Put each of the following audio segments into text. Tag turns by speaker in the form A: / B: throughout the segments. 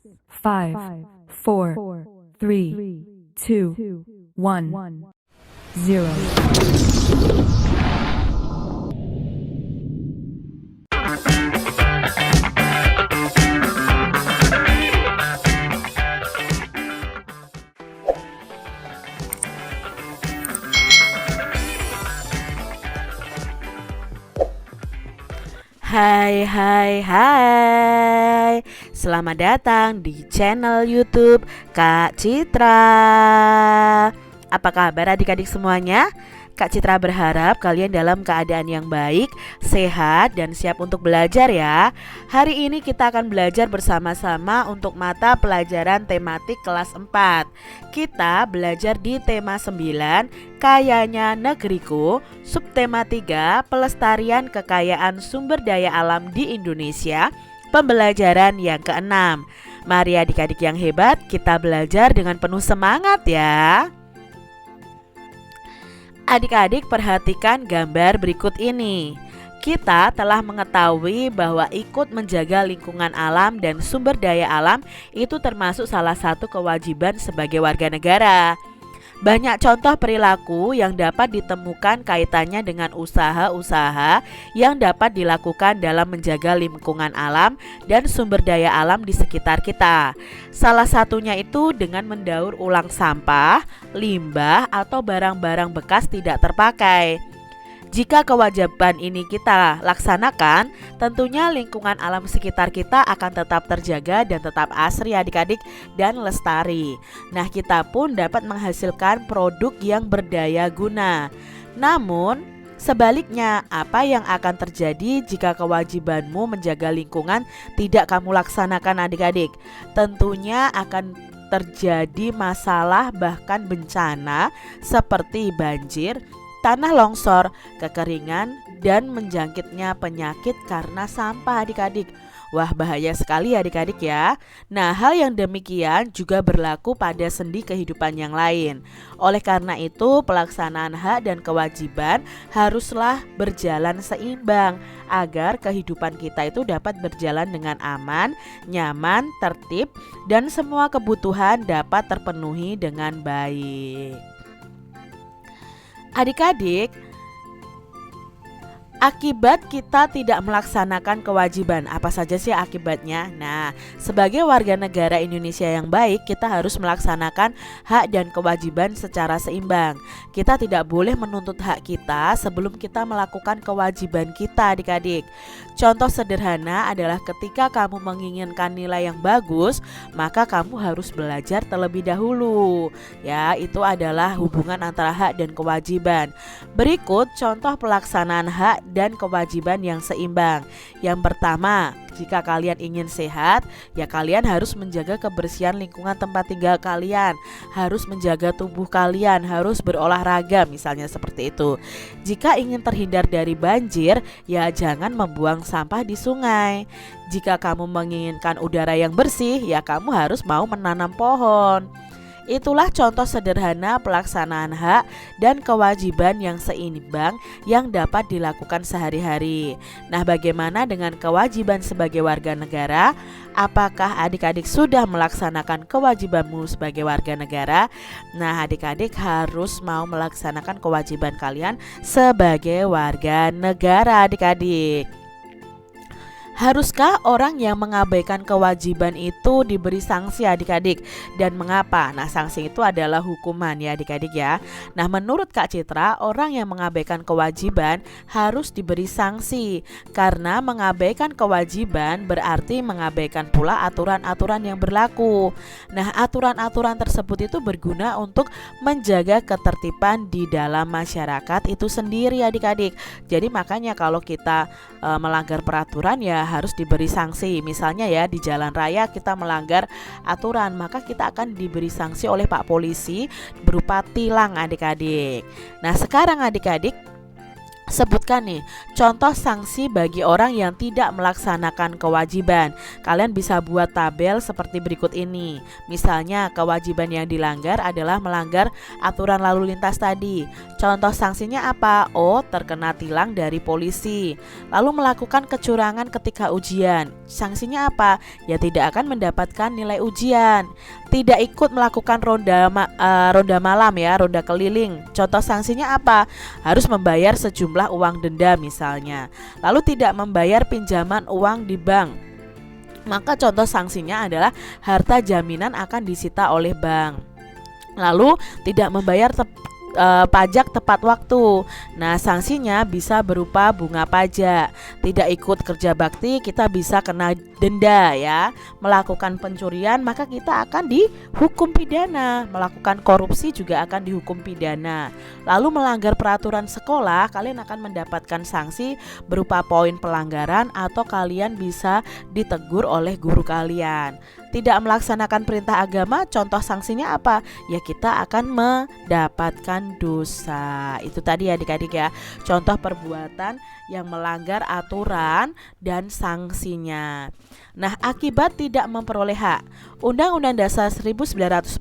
A: 5, 4, 3, 2, 1, 0.
B: Hai hai hai, selamat datang di channel YouTube Kak Citra. Apa kabar adik-adik semuanya? Kak Citra berharap kalian dalam keadaan yang baik, sehat, dan siap untuk belajar ya. Hari ini kita akan belajar bersama-sama untuk mata pelajaran tematik kelas 4. Kita belajar di tema 9, Kayanya Negeriku, subtema 3, Pelestarian Kekayaan Sumber Daya Alam di Indonesia, pembelajaran yang ke-6. Mari adik-adik yang hebat, kita belajar dengan penuh semangat ya. Adik-adik perhatikan gambar berikut ini. Kita telah mengetahui bahwa ikut menjaga lingkungan alam dan sumber daya alam itu termasuk salah satu kewajiban sebagai warga negara. Banyak contoh perilaku yang dapat ditemukan kaitannya dengan usaha-usaha yang dapat dilakukan dalam menjaga lingkungan alam dan sumber daya alam di sekitar kita. Salah satunya itu dengan mendaur ulang sampah, limbah, atau barang-barang bekas tidak terpakai. Jika kewajiban ini kita laksanakan, tentunya lingkungan alam sekitar kita akan tetap terjaga dan tetap asri adik-adik dan lestari. Nah, kita pun dapat menghasilkan produk yang berdaya guna. Namun, sebaliknya, apa yang akan terjadi jika kewajibanmu menjaga lingkungan tidak kamu laksanakan adik-adik? Tentunya akan terjadi masalah bahkan bencana seperti banjir, tanah longsor, kekeringan, dan menjangkitnya penyakit karena sampah adik-adik. Wah, bahaya sekali adik-adik ya. Nah, hal yang demikian juga berlaku pada sendi kehidupan yang lain. Oleh karena itu, pelaksanaan hak dan kewajiban haruslah berjalan seimbang agar kehidupan kita itu dapat berjalan dengan aman, nyaman, tertib, dan semua kebutuhan dapat terpenuhi dengan baik. Adik-adik, akibat kita tidak melaksanakan kewajiban, apa saja sih akibatnya? Nah, sebagai warga negara Indonesia yang baik, kita harus melaksanakan hak dan kewajiban secara seimbang. Kita tidak boleh menuntut hak kita sebelum kita melakukan kewajiban kita adik-adik. Contoh sederhana adalah ketika kamu menginginkan nilai yang bagus, maka kamu harus belajar terlebih dahulu. Ya, itu adalah hubungan antara hak dan kewajiban. Berikut contoh pelaksanaan hak dan kewajiban yang seimbang. Yang pertama, jika kalian ingin sehat, ya kalian harus menjaga kebersihan lingkungan tempat tinggal kalian, harus menjaga tubuh kalian, harus berolahraga misalnya seperti itu. Jika ingin terhindar dari banjir, ya jangan membuang sampah di sungai. Jika kamu menginginkan udara yang bersih, ya kamu harus mau menanam pohon. Itulah contoh sederhana pelaksanaan hak dan kewajiban yang seimbang yang dapat dilakukan sehari-hari. Nah, bagaimana dengan kewajiban sebagai warga negara? Apakah adik-adik sudah melaksanakan kewajibanmu sebagai warga negara? Nah, adik-adik harus mau melaksanakan kewajiban kalian sebagai warga negara adik-adik. Haruskah orang yang mengabaikan kewajiban itu diberi sanksi adik-adik? Dan mengapa? Nah, sanksi itu adalah hukuman ya adik-adik ya. Nah, menurut Kak Citra, orang yang mengabaikan kewajiban harus diberi sanksi. Karena mengabaikan kewajiban berarti mengabaikan pula aturan-aturan yang berlaku. Nah, aturan-aturan tersebut itu berguna untuk menjaga ketertiban di dalam masyarakat itu sendiri adik-adik. Jadi makanya kalau kita melanggar peraturan ya harus diberi sanksi. Misalnya ya di jalan raya kita melanggar aturan, maka kita akan diberi sanksi oleh Pak Polisi berupa tilang adik-adik. Nah, sekarang adik-adik Sebutkan nih contoh sanksi bagi orang yang tidak melaksanakan kewajiban. Kalian bisa buat tabel seperti berikut ini. Misalnya kewajiban yang dilanggar adalah melanggar aturan lalu lintas tadi. Contoh sanksinya apa? Oh, terkena tilang dari polisi. Lalu melakukan kecurangan ketika ujian. Sanksinya apa? Ya tidak akan mendapatkan nilai ujian. Tidak ikut melakukan ronda malam ya, ronda keliling. Contoh sanksinya apa? Harus membayar sejumlah uang denda misalnya. Lalu tidak membayar pinjaman uang di bank. Maka contoh sanksinya adalah harta jaminan akan disita oleh bank. Lalu tidak membayar pajak tepat waktu. Nah, sanksinya bisa berupa bunga pajak. Tidak ikut kerja bakti, kita bisa kena denda ya. Melakukan pencurian, maka kita akan dihukum pidana. Melakukan korupsi juga akan dihukum pidana. Lalu melanggar peraturan sekolah, kalian akan mendapatkan sanksi berupa poin pelanggaran atau kalian bisa ditegur oleh guru kalian. Tidak melaksanakan perintah agama, contoh sanksinya apa? Ya kita akan mendapatkan dosa. Itu tadi adik-adik ya, contoh perbuatan yang melanggar aturan dan sanksinya. Nah, akibat tidak memperoleh hak, Undang-Undang Dasar 1945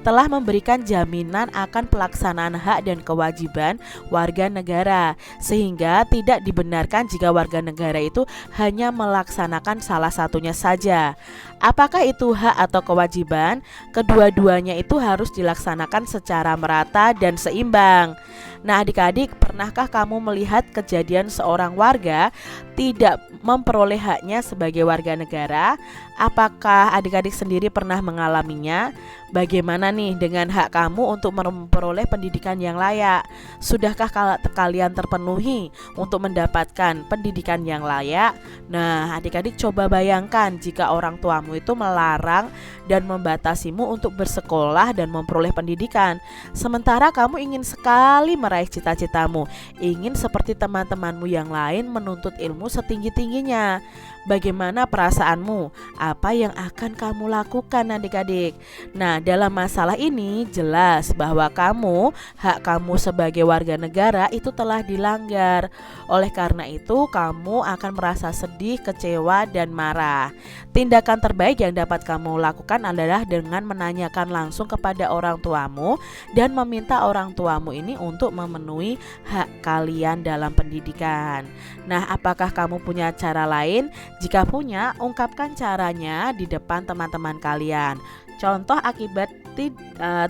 B: telah memberikan jaminan akan pelaksanaan hak dan kewajiban warga negara, sehingga tidak dibenarkan jika warga negara itu hanya melaksanakan salah satunya saja. Apakah itu hak atau kewajiban? Kedua-duanya itu harus dilaksanakan secara merata dan seimbang. Nah, adik-adik, pernahkah kamu melihat kejadian seorang warga tidak memperoleh haknya sebagai warga negara? Apakah adik-adik sendiri pernah mengalaminya? Bagaimana nih dengan hak kamu untuk memperoleh pendidikan yang layak? Sudahkah kalian terpenuhi untuk mendapatkan pendidikan yang layak? Nah, adik-adik coba bayangkan jika orang tuamu itu melarang dan membatasimu untuk bersekolah dan memperoleh pendidikan. Sementara kamu ingin sekali meraih cita-citamu, ingin seperti teman-temanmu yang lain menuntut ilmu setinggi-tingginya. Bagaimana perasaanmu? Apa yang akan kamu lakukan adik-adik? Nah, dalam masalah ini jelas bahwa hak kamu sebagai warga negara itu telah dilanggar. Oleh karena itu, kamu akan merasa sedih, kecewa, dan marah. Tindakan terbaik yang dapat kamu lakukan adalah dengan menanyakan langsung kepada orang tuamu dan meminta orang tuamu ini untuk memenuhi hak kalian dalam pendidikan. Nah, apakah kamu punya cara lain? Jika punya, ungkapkan caranya di depan teman-teman kalian. Contoh akibat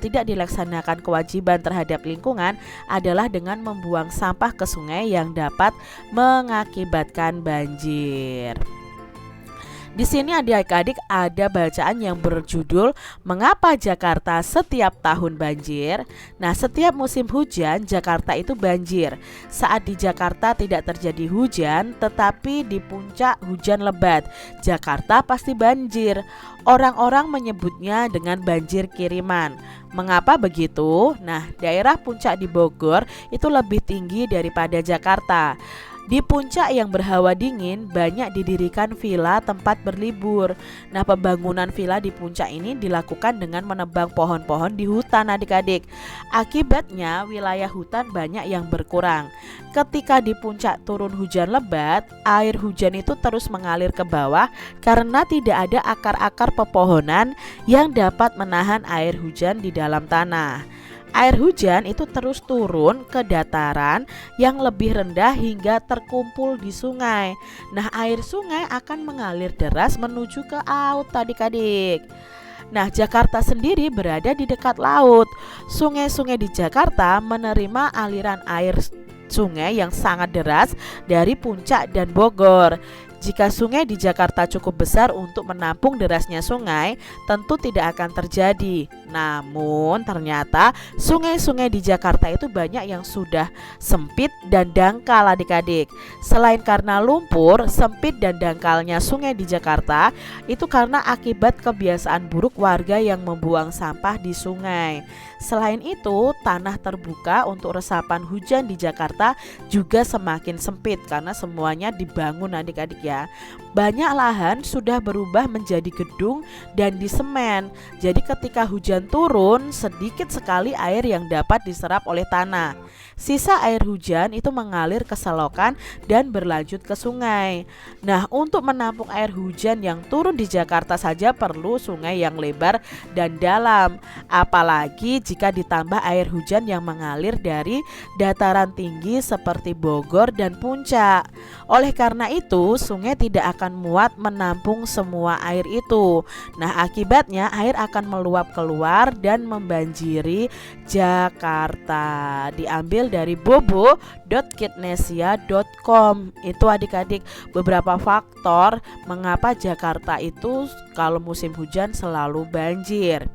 B: tidak dilaksanakan kewajiban terhadap lingkungan adalah dengan membuang sampah ke sungai yang dapat mengakibatkan banjir. Di sini adik-adik ada bacaan yang berjudul Mengapa Jakarta Setiap Tahun Banjir? Nah, setiap musim hujan Jakarta itu banjir. Saat di Jakarta tidak terjadi hujan, tetapi di puncak hujan lebat, Jakarta pasti banjir. Orang-orang menyebutnya dengan banjir kiriman. Mengapa begitu? Nah, daerah puncak di Bogor itu lebih tinggi daripada Jakarta. Di puncak yang berhawa dingin banyak didirikan villa tempat berlibur. Nah, pembangunan villa di puncak ini dilakukan dengan menebang pohon-pohon di hutan adik-adik. Akibatnya wilayah hutan banyak yang berkurang. Ketika di puncak turun hujan lebat, air hujan itu terus mengalir ke bawah karena tidak ada akar-akar pepohonan yang dapat menahan air hujan di dalam tanah. Air hujan itu terus turun ke dataran yang lebih rendah hingga terkumpul di sungai. Nah, air sungai akan mengalir deras menuju ke laut adik-adik. Nah, Jakarta sendiri berada di dekat laut. Sungai-sungai di Jakarta menerima aliran air sungai yang sangat deras dari Puncak dan Bogor. Jika sungai di Jakarta cukup besar untuk menampung derasnya sungai, tentu tidak akan terjadi. Namun ternyata sungai-sungai di Jakarta itu banyak yang sudah sempit dan dangkal adik-adik. Selain karena lumpur, sempit dan dangkalnya sungai di Jakarta itu karena akibat kebiasaan buruk warga yang membuang sampah di sungai. Selain itu, tanah terbuka untuk resapan hujan di Jakarta juga semakin sempit karena semuanya dibangun adik-adik ya. ya. Banyak lahan sudah berubah menjadi gedung dan disemen. Jadi ketika hujan turun, sedikit sekali air yang dapat diserap oleh tanah. Sisa air hujan itu mengalir ke selokan dan berlanjut ke sungai. Nah, untuk menampung air hujan yang turun di Jakarta saja perlu sungai yang lebar dan dalam. Apalagi jika ditambah air hujan yang mengalir dari dataran tinggi seperti Bogor dan Puncak. Oleh karena itu, sungai tidak akan muat menampung semua air itu. Nah, akibatnya air akan meluap keluar dan membanjiri Jakarta. Diambil dari bobo.kidnesia.com. Itu adik-adik beberapa faktor mengapa Jakarta itu kalau musim hujan selalu banjir.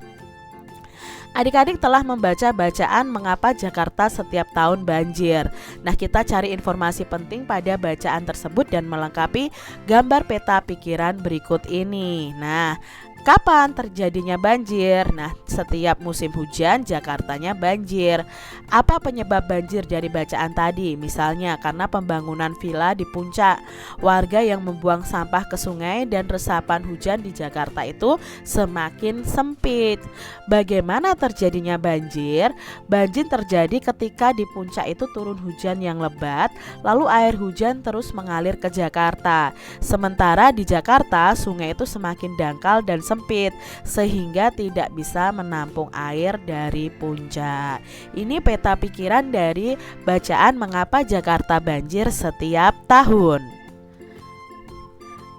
B: Adik-adik telah membaca bacaan mengapa Jakarta setiap tahun banjir. Nah, kita cari informasi penting pada bacaan tersebut dan melengkapi gambar peta pikiran berikut ini. Nah, kapan terjadinya banjir? Nah, setiap musim hujan Jakartanya banjir. Apa penyebab banjir dari bacaan tadi? Misalnya karena pembangunan villa di puncak, warga yang membuang sampah ke sungai dan resapan hujan di Jakarta itu semakin sempit. Bagaimana terjadinya banjir? Banjir terjadi ketika di puncak itu turun hujan yang lebat, lalu air hujan terus mengalir ke Jakarta. Sementara di Jakarta sungai itu semakin dangkal dan sempit sehingga tidak bisa menampung air dari puncak. Ini peta pikiran dari bacaan mengapa Jakarta banjir setiap tahun.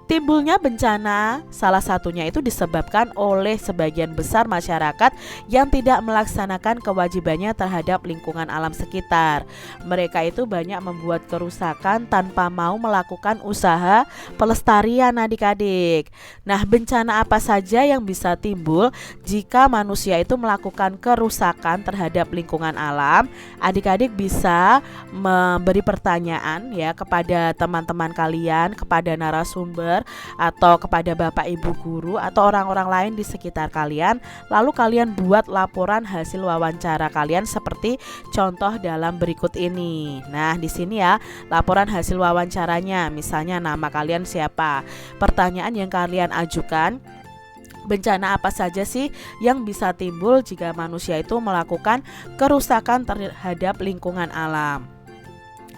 B: Timbulnya bencana salah satunya itu disebabkan oleh sebagian besar masyarakat yang tidak melaksanakan kewajibannya terhadap lingkungan alam sekitar. Mereka itu banyak membuat kerusakan tanpa mau melakukan usaha pelestarian adik-adik. Nah, bencana apa saja yang bisa timbul jika manusia itu melakukan kerusakan terhadap lingkungan alam? Adik-adik bisa memberi pertanyaan ya kepada teman-teman kalian, kepada narasumber atau kepada bapak ibu guru atau orang-orang lain di sekitar kalian, lalu kalian buat laporan hasil wawancara kalian seperti contoh dalam berikut ini. Nah, di sini ya laporan hasil wawancaranya, misalnya nama kalian siapa, pertanyaan yang kalian ajukan, bencana apa saja sih yang bisa timbul jika manusia itu melakukan kerusakan terhadap lingkungan alam.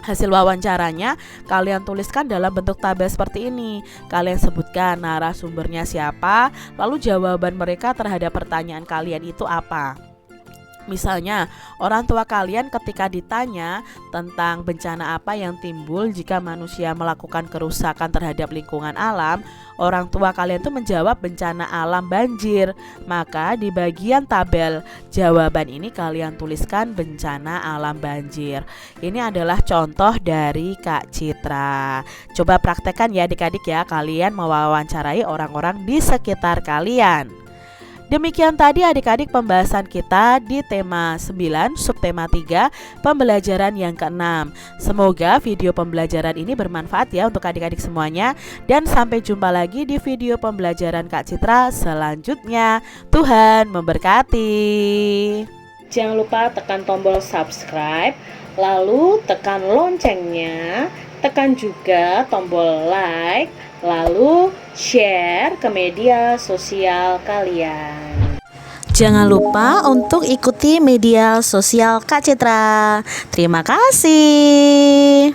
B: Hasil wawancaranya kalian tuliskan dalam bentuk tabel seperti ini. Kalian sebutkan narasumbernya siapa, lalu jawaban mereka terhadap pertanyaan kalian itu apa. Misalnya, orang tua kalian ketika ditanya tentang bencana apa yang timbul jika manusia melakukan kerusakan terhadap lingkungan alam, orang tua kalian tuh menjawab bencana alam banjir. Maka di bagian tabel jawaban ini kalian tuliskan bencana alam banjir. Ini adalah contoh dari Kak Citra. Coba praktekkan ya adik-adik ya, kalian mewawancarai orang-orang di sekitar kalian. Demikian tadi adik-adik pembahasan kita di tema 9 subtema 3 pembelajaran yang ke-6. Semoga video pembelajaran ini bermanfaat ya untuk adik-adik semuanya. Dan sampai jumpa lagi di video pembelajaran Kak Citra selanjutnya. Tuhan memberkati. Jangan lupa tekan tombol subscribe, lalu tekan loncengnya, tekan juga tombol like, lalu share ke media sosial kalian.
C: Jangan lupa untuk ikuti media sosial Kak Citra. Terima kasih.